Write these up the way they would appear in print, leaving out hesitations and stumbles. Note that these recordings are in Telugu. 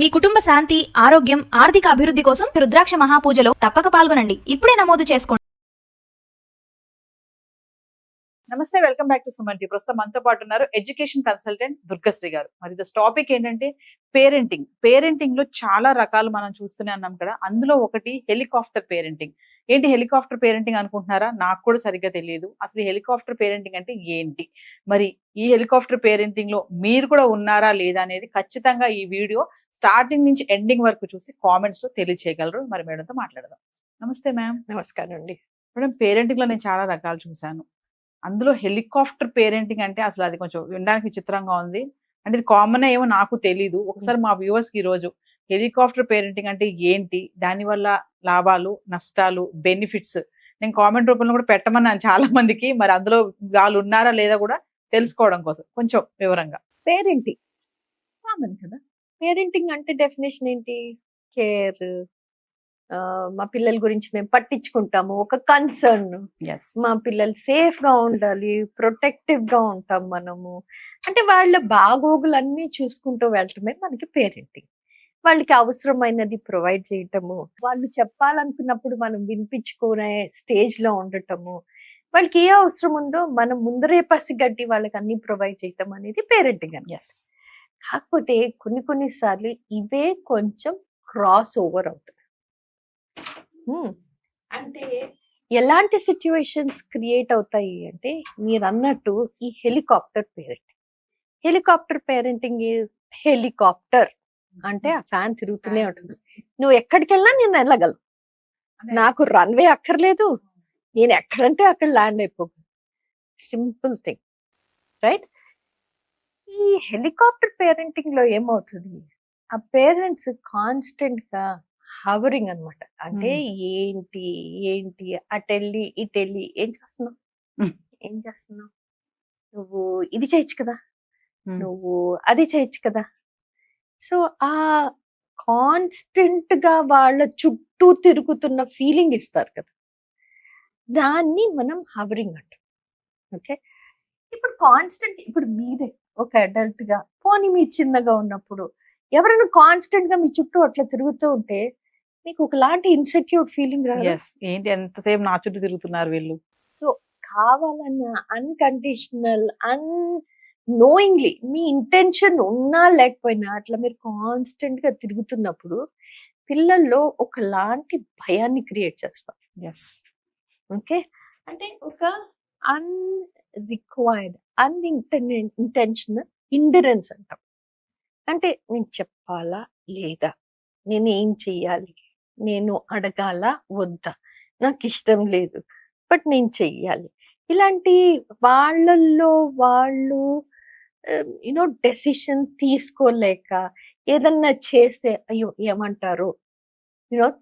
మీ కుటుంబ శాంతి, ఆరోగ్యం, ఆర్థిక అభివృద్ధి కోసం రుద్రాక్ష మహాపూజలో తప్పక పాల్గొనండి. ఇప్పుడే నమోదు చేసుకోండి. నమస్తే, welcome back to Suman T. ప్రస్తుతం మనతో పాటు ఉన్నారు ఎడ్యుకేషన్ కన్సల్టెంట్ దుర్గశ్రీ గారు. మరి దిస్ టాపిక్ ఏంటంటే పేరెంటింగ్ లో చాలా రకాలు మనం చూస్తూనే ఉన్నాం కదా. అందులో ఒకటి హెలికాప్టర్ పేరెంటింగ్. ఏంటి హెలికాప్టర్ పేరెంటింగ్ అనుకుంటున్నారా? నాకు కూడా సరిగ్గా తెలియదు. అసలు హెలికాప్టర్ పేరెంటింగ్ అంటే ఏంటి, మరి ఈ హెలికాప్టర్ పేరెంటింగ్ లో మీరు కూడా ఉన్నారా లేదా అనేది ఖచ్చితంగా ఈ వీడియో స్టార్టింగ్ నుంచి ఎండింగ్ వరకు చూసి కామెంట్స్ లో తెలియచేయగలరు. మరి మేడంతో మాట్లాడదాం. నమస్తే మ్యామ్. నమస్కారం అండి. మేడం, పేరెంటింగ్ లో నేను చాలా రకాలు చూశాను. అందులో హెలికాప్టర్ పేరెంటింగ్ అంటే అసలు అది కొంచెం వినడానికి విచిత్రంగా ఉంది. అంటే ఇది కామన్ ఏమో నాకు తెలీదు. ఒకసారి మా వ్యూవర్స్ కి ఈ రోజు హెలికాప్టర్ పేరెంటింగ్ అంటే ఏంటి, దానివల్ల లాభాలు, నష్టాలు, బెనిఫిట్స్ నేను కామెంట్ రూపంలో కూడా పెట్టమన్నాను చాలా మందికి. మరి అందులో వాళ్ళు ఉన్నారా లేదా కూడా తెలుసుకోవడం కోసం కొంచెం వివరంగా. పేరెంటింగ్ కామన్ కదా. పేరెంటింగ్ అంటే డెఫినేషన్ ఏంటి? కేర్, మా పిల్లల గురించి మేము పట్టించుకుంటాము, ఒక కన్సర్న్. మా పిల్లలు సేఫ్ గా ఉండాలి, ప్రొటెక్టివ్ గా ఉంటాం మనము. అంటే వాళ్ళ బాగోగులన్నీ చూసుకుంటూ వెళ్ళటమే మనకి పేరెంటింగ్. వాళ్ళకి అవసరమైనది ప్రొవైడ్ చేయటము, వాళ్ళు చెప్పాలనుకున్నప్పుడు మనం వినిపించుకునే స్టేజ్ లో ఉండటము, వాళ్ళకి ఏ అవసరం ఉందో మనం ముందరే పసిగట్టి వాళ్ళకి అన్ని ప్రొవైడ్ చేయటం అనేది పేరెంటింగ్ అని. కాకపోతే కొన్నిసార్లు ఇవే కొంచెం క్రాస్ ఓవర్ అవుతుంది. అంటే ఎలాంటి సిచ్యువేషన్స్ క్రియేట్ అవుతాయి అంటే, మీరు అన్నట్టు ఈ హెలికాప్టర్ పేరెంటింగ్ హెలికాప్టర్ అంటే ఆ ఫ్యాన్ తిరుగుతూనే ఉంటుంది. నువ్వు ఎక్కడికి వెళ్ళినా నేను వెళ్ళగలను, నాకు రన్వే అక్కర్లేదు, నేను ఎక్కడంటే అక్కడ ల్యాండ్ అయిపోగలను. Simple thing, right? ఈ హెలికాప్టర్ పేరెంటింగ్ లో ఏమవుతుంది, ఆ పేరెంట్స్ కాన్స్టెంట్ గా హవరింగ్ అనమాట. అంటే ఏంటి ఏంటి అటెళ్ళి ఇటెళ్ళి ఏం చేస్తున్నావు, నువ్వు ఇది చేయొచ్చు కదా, నువ్వు అది చేయొచ్చు కదా. సో ఆ కాన్స్టెంట్ గా వాళ్ళ చుట్టూ తిరుగుతున్న ఫీలింగ్ ఇస్తారు కదా, దాన్ని మనం హవరింగ్ అంటాం. ఓకే, ఇప్పుడు కాన్స్టెంట్, ఇప్పుడు మీరే ఒక అడల్ట్ గా, పోనీ మీరు చిన్నగా ఉన్నప్పుడు ఎవరైనా కాన్స్టెంట్ గా మీ చుట్టూ అట్లా తిరుగుతూ ఉంటే మీకు ఒకలాంటి ఇన్సెక్యూర్ ఫీలింగ్ రాదు? ఏంటి ఎంతసేపు నా చుట్టూ తిరుగుతున్నారు వీళ్ళు. సో కావాలన్న అన్కండిషనల్ నోయింగ్లీ మీ ఇంటెన్షన్ ఉన్నా లేకపోయినా అట్లా మీరు కాన్స్టెంట్ గా తిరుగుతున్నప్పుడు పిల్లల్లో ఒకలాంటి భయాన్ని క్రియేట్ చేస్తాం. ఓకే, అంటే ఒక అన్రిక్వైర్డ్ అన్ఇంటెన్షనల్ ఇండరెన్స్ అంటాం. అంటే నేను చెప్పాలా లేదా, నేను ఏం చెయ్యాలి, నేను అడగాల వద్దా, నాకు ఇష్టం లేదు బట్ నేను చెయ్యాలి. ఇలాంటి వాళ్ళల్లో వాళ్ళు డెసిషన్ తీసుకోలేక ఏదన్నా చేస్తే అయ్యో ఏమంటారో,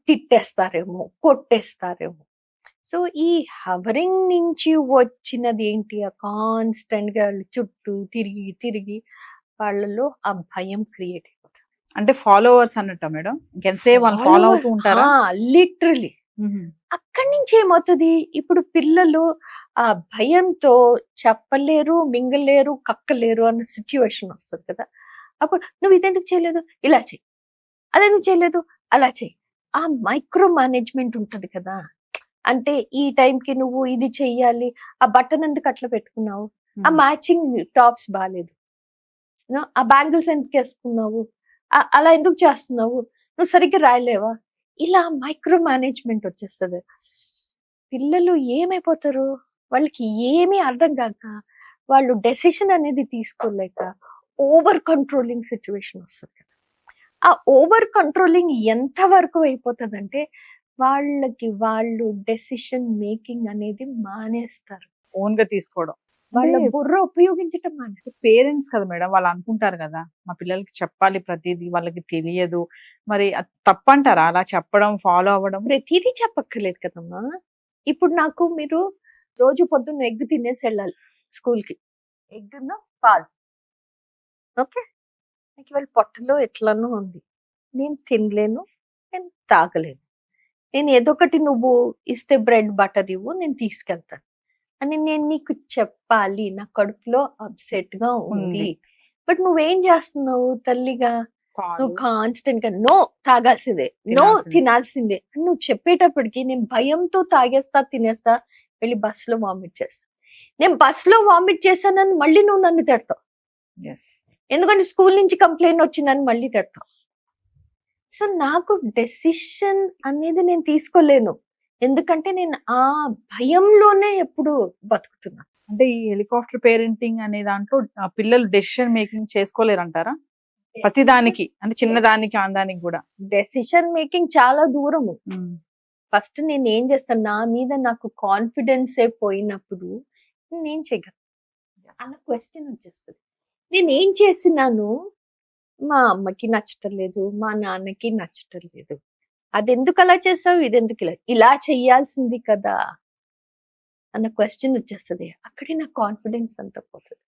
తిట్టేస్తారేమో, కొట్టేస్తారేమో. సో ఈ హవరింగ్ నుంచి వచ్చినది ఏంటి, ఆ కాన్స్టెంట్ గా చుట్టూ తిరిగి తిరిగి వాళ్ళలో ఆ భయం క్రియేట్ అయిపోతుంది. అంటే ఫాలోవర్స్ అన్నట్టు మేడం, ఇంకెంతసేపు వాళ్ళు ఫాలో అవుతూ ఉంటారా? లిటరలీ. అక్కడి నుంచి ఏమవుతుంది, ఇప్పుడు పిల్లలు ఆ భయంతో చెప్పలేరు, మింగలేరు, కక్కలేరు అన్న సిచ్యువేషన్ వస్తుంది కదా. అప్పుడు నువ్వు ఇదెందుకు చేయలేదు, ఇలా చెయ్యి, అదెందుకు చేయలేదు, అలా చెయ్యి. ఆ మైక్రో మేనేజ్మెంట్ ఉంటది కదా. అంటే ఈ టైంకి నువ్వు ఇది చెయ్యాలి, ఆ బటన్ ఎందుకు అట్లా పెట్టుకున్నావు, ఆ మ్యాచింగ్ టాప్స్ బాగాలేదు, ఆ బ్యాంగిల్స్ ఎందుకు వేసుకున్నావు, అలా ఎందుకు చేస్తున్నావు, నువ్వు సరిగ్గా రాయలేవా, ఇలా మైక్రో మేనేజ్మెంట్ వచ్చేస్తుంది. పిల్లలు ఏమైపోతారు, వాళ్ళకి ఏమీ అర్థం కాక వాళ్ళు డెసిషన్ అనేది తీసుకోలేక ఓవర్ కంట్రోలింగ్ సిచ్యువేషన్ వస్తుంది. ఆ ఓవర్ కంట్రోలింగ్ ఎంత వరకు అయిపోతుందంటే వాళ్ళకి వాళ్ళు డెసిషన్ మేకింగ్ అనేది మానేస్తారు, ఓన్ గా తీసుకోవడం, వాళ్ళ బుర్ర ఉపయోగించటం మానేస్తారు. పేరెంట్స్ కదా మేడం, వాళ్ళు అనుకుంటారు కదా మా పిల్లలకి చెప్పాలి ప్రతిదీ, వాళ్ళకి తెలియదు. మరి తప్పంటారా అలా చెప్పడం, ఫాలో అవ్వడం? ప్రతిదీ చెప్పక్కర్లేదు కదమ్మా. ఇప్పుడు నాకు మీరు రోజు పొద్దున్న ఎగ్ తినేసి వెళ్ళాలి స్కూల్కి, ఎగ్గున్న పాలు. ఓకే, నాకు ఇవాళ పొట్టలో ఎట్లనో ఉంది, నేను తినలేను, నేను తాగలేను, నేను ఏదో ఒకటి నువ్వు ఇస్తే బ్రెడ్ బటర్ ఇవ్వు నేను తీసుకెళ్తాను అని నేను నీకు చెప్పాలి, నా కడుపులో అప్సెట్ గా ఉంది. బట్ నువ్వేం చేస్తున్నావు తల్లిగా, నువ్వు కాన్స్టెంట్ గా నో తాగాల్సిందే, నో తినాల్సిందే. తినాల్సిందే అని నువ్వు చెప్పేటప్పటికి నేను భయంతో తాగేస్తా, తినేస్తా, వెళ్ళి బస్సులో వామిట్ చేస్తా. నేను బస్సులో వామిట్ చేశానని మళ్ళీ నువ్వు నన్ను తిడతావు, ఎందుకంటే స్కూల్ నుంచి కంప్లైంట్ వచ్చిందని మళ్ళీ తిడతావు. సో నాకు డెసిషన్ అనేది నేను తీసుకోలేను, ఎందుకంటే నేను ఆ భయంలోనే ఎప్పుడు బతుకుతున్నా. అంటే ఈ హెలికాప్టర్ పేరెంటింగ్ అనే దాంట్లో పిల్లలు డెసిషన్ మేకింగ్ చేసుకోలేరంటారా? ప్రతి దానికి అంటే చిన్న దానికి ఆందానికి కూడా డెసిషన్ మేకింగ్ చాలా దూరము. ఫస్ట్ నేను ఏం చేస్తాను, నా మీద నాకు కాన్ఫిడెన్స్ పోయినప్పుడు నేను చేయగలను అన్న క్వశ్చన్ వచ్చేస్తుంది. నేను ఏం చేసినాను మా అమ్మకి నచ్చటం లేదు, మా నాన్నకి నచ్చటం లేదు, అది ఎందుకు అలా చేసావు, ఇది ఎందుకు ఇలా చెయ్యాల్సింది కదా అన్న క్వశ్చన్ వచ్చేస్తుంది. అక్కడే నా కాన్ఫిడెన్స్ అంతా పోతుంది.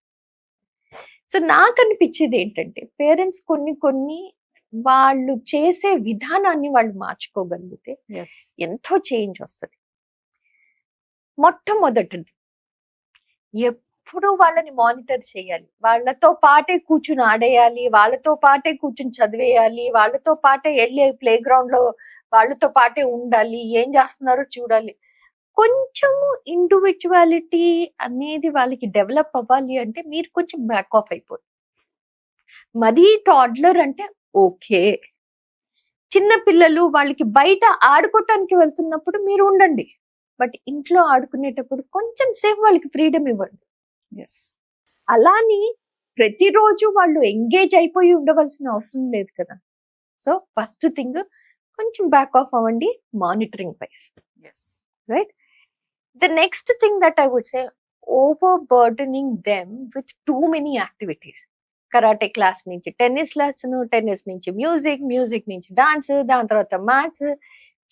సో నాకు అనిపించేది ఏంటంటే పేరెంట్స్ కొన్ని వాళ్ళు చేసే విధానాన్ని వాళ్ళు మార్చుకోగలిగితే ఎంతో చేంజ్ వస్తుంది. మొట్టమొదటిది ఎప్పుడు వాళ్ళని మానిటర్ చేయాలి, వాళ్ళతో పాటే కూర్చుని ఆడేయాలి, వాళ్ళతో పాటే కూర్చుని చదివేయాలి, వాళ్ళతో పాటే వెళ్ళి ప్లే గ్రౌండ్ లో వాళ్ళతో పాటే ఉండాలి, ఏం చేస్తున్నారో చూడాలి. కొంచెము ఇండివిజువాలిటీ అనేది వాళ్ళకి డెవలప్ అవ్వాలి అంటే మీరు కొంచెం బ్యాక్ ఆఫ్ అయిపోతుంది. మరీ టాడ్లర్ అంటే ఓకే, చిన్న పిల్లలు వాళ్ళకి బయట ఆడుకోవటానికి వెళ్తున్నప్పుడు మీరు ఉండండి, బట్ ఇంట్లో ఆడుకునేటప్పుడు కొంచెం సేపు వాళ్ళకి ఫ్రీడమ్ ఇవ్వండి. అలాని ప్రతిరోజు వాళ్ళు ఎంగేజ్ అయిపోయి ఉండవలసిన అవసరం లేదు కదా. సో ఫస్ట్ థింగ్ కొంచెం బ్యాక్ ఆఫ్ అవ్వండి monitoring wise, right? The next thing that I would say, overburdening them with too many activities. Karate class నుంచి టెన్నిస్ లెసన్, టెన్నిస్ నుంచి మ్యూజిక్, మ్యూజిక్ నుంచి డాన్స్, దాని తర్వాత మ్యాథ్స్.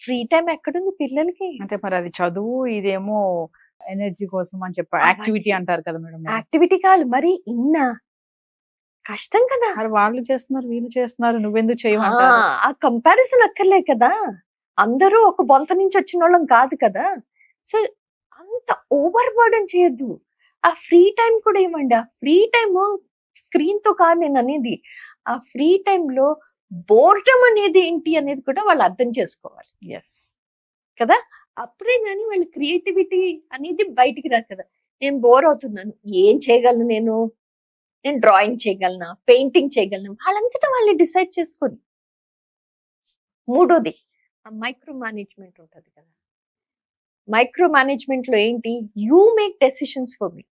ఫ్రీ టైం ఎక్కడుంది పిల్లలకి? అంటే మరి అది చదువు, ఇదేమో ఎనర్జీ కోసం అని చెప్పి యాక్టివిటీ అంటారు కదా మేడం. యాక్టివిటీ కాదు మరి, కష్టం కదా. మరి వాళ్ళు చేస్తున్నారు వీళ్ళు చేస్తున్నారు, నువ్వెందుకు చేయమంటారు? ఆ కంపారిజన్ అక్కర్లే కదా, అందరూ ఒక బొంత నుంచి వచ్చిన వాళ్ళం కాదు కదా. సో అంత ఓవర్ బర్డెన్ చేయొద్దు. ఆ ఫ్రీ టైం కూడా ఇవ్వండి. ఆ ఫ్రీ టైమ్ స్క్రీన్ తో కాదు నేను అనేది, ఆ ఫ్రీ టైంలో బోర్డమ్ అనేది ఏంటి అనేది కూడా వాళ్ళు అర్థం చేసుకోవాలి కదా. అప్పుడే కానీ వాళ్ళ క్రియేటివిటీ అనేది బయటికి రాదు కదా. నేను బోర్ అవుతున్నాను, ఏం చేయగలను నేను డ్రాయింగ్ చేయగలనా, పెయింటింగ్ చేయగలను, వాళ్ళంతటా వాళ్ళు డిసైడ్ చేసుకొని. మూడోది మైక్రో మేనేజ్మెంట్ ఉంటుంది కదా. మైక్రో మేనేజ్మెంట్ లో ఏంటి, you make decisions for me.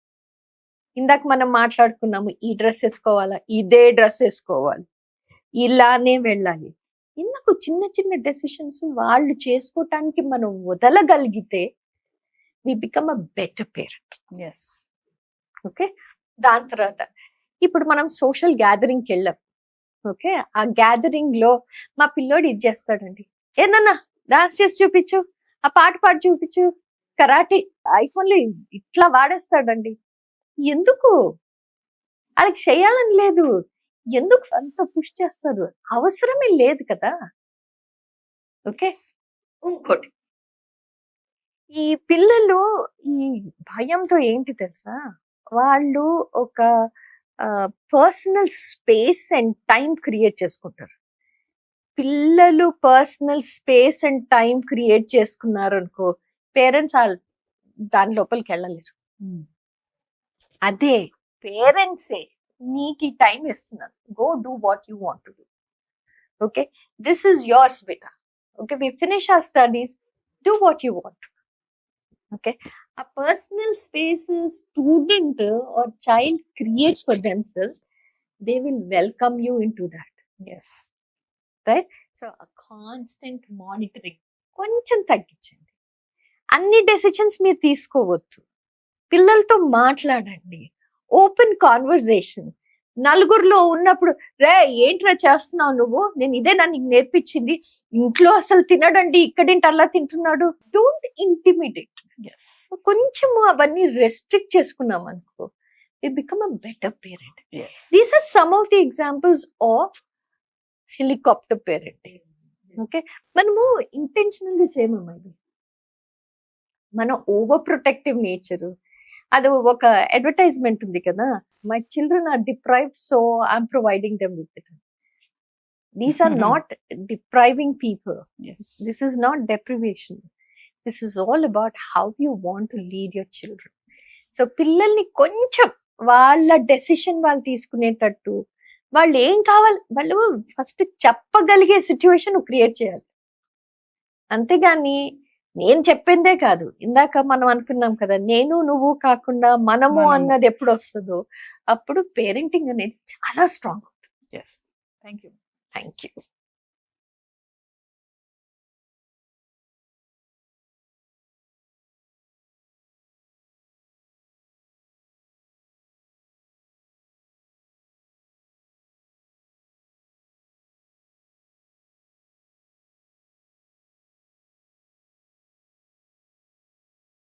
ఇందాక మనం మాట్లాడుకున్నాము, ఈ డ్రెస్ వేసుకోవాలా, ఇదే డ్రెస్ వేసుకోవాలి, ఇలానే వెళ్ళాలి. ఇందుకు చిన్న చిన్న డెసిషన్స్ వాళ్ళు చేసుకోవటానికి మనం వదలగలిగితే we become a better parent. Okay, దాని తర్వాత ఇప్పుడు మనం సోషల్ గ్యాదరింగ్కి వెళ్ళాం. ఓకే, ఆ గ్యాదరింగ్ లో మా పిల్లోడు ఇది చేస్తాడండి, ఏనన్నా డాన్స్ చేసి చూపించు, ఆ పాట పాడి చూపించు, కరాటే ఐఫోన్ లో ఇట్లా వాడేస్తాడండి. ఎందుకు? వాళ్ళకి చేయాలని లేదు, ఎందుకు అంత పుష్ చేస్తారు? అవసరమే లేదు కదా. ఓకే, ఇంకోటి ఈ పిల్లలు ఈ భయంతో ఏంటి తెలుసా, వాళ్ళు ఒక personal space and time create చేసుకుంటారు. పిల్లలు personal space and time create చేసుకున్నారు అనుకో, పేరెంట్స్ దాని లోపలికి వెళ్ళలేరు. అదే పేరెంట్సే నీకు ఈ టైం ఇస్తున్నాను, go do what you want to do. Okay, this is yours బేటా. Okay, we finish our studies, do what you want. Okay, a personal space student or child creates for themselves, they will welcome you into that. Right? So a constant monitoring కొంచెం తగ్గించండి. అన్ని డెసిషన్స్ మీరు తీసుకోవద్దు, పిల్లలతో మాట్లాడండి, ఓపెన్ కాన్వర్సేషన్. నలుగురిలో ఉన్నప్పుడు రే ఏంట్రా చేస్తున్నావు నువ్వు, నేను ఇదేనా నీకు నేర్పించింది, ఇంట్లో అసలు తినడండి, ఇక్కడేంటి అలా తింటున్నాడు. Don't intimidate. కొంచెం అవన్నీ రెస్ట్రిక్ట్ చేసుకున్నాం అనుకో, we become a better parent. These are some of the examples of helicopter parenting. Okay, మనము ఇంటెన్షనల్ గా చేయమమ్మా, ఇది మన ఓవర్ ప్రొటెక్టివ్ నేచర్. అది ఒక అడ్వర్టైజ్మెంట్ ఉంది కదా, my children are deprived so I'm providing them with it. These are not depriving people. Yes This is not deprivation. This is all about how you want to lead your children. So పిల్లల్ని కొంచెం వాళ్ళ డెసిషన్ వాళ్ళు తీసుకునేటట్టు, వాళ్ళు ఏం కావాలి వాళ్ళు ఫస్ట్ చెప్పగలిగే సిచ్యువేషన్ క్రియేట్ చేయాలి. అంతేగాని నేను చెప్పిందే కాదు, ఇందాక మనం అనుకున్నాం కదా, నేను నువ్వు కాకుండా మనము మనము. అన్నది ఎప్పుడు వస్తుందో అప్పుడు పేరెంటింగ్ అనేది చాలా strong. Yes thank you. Thank you.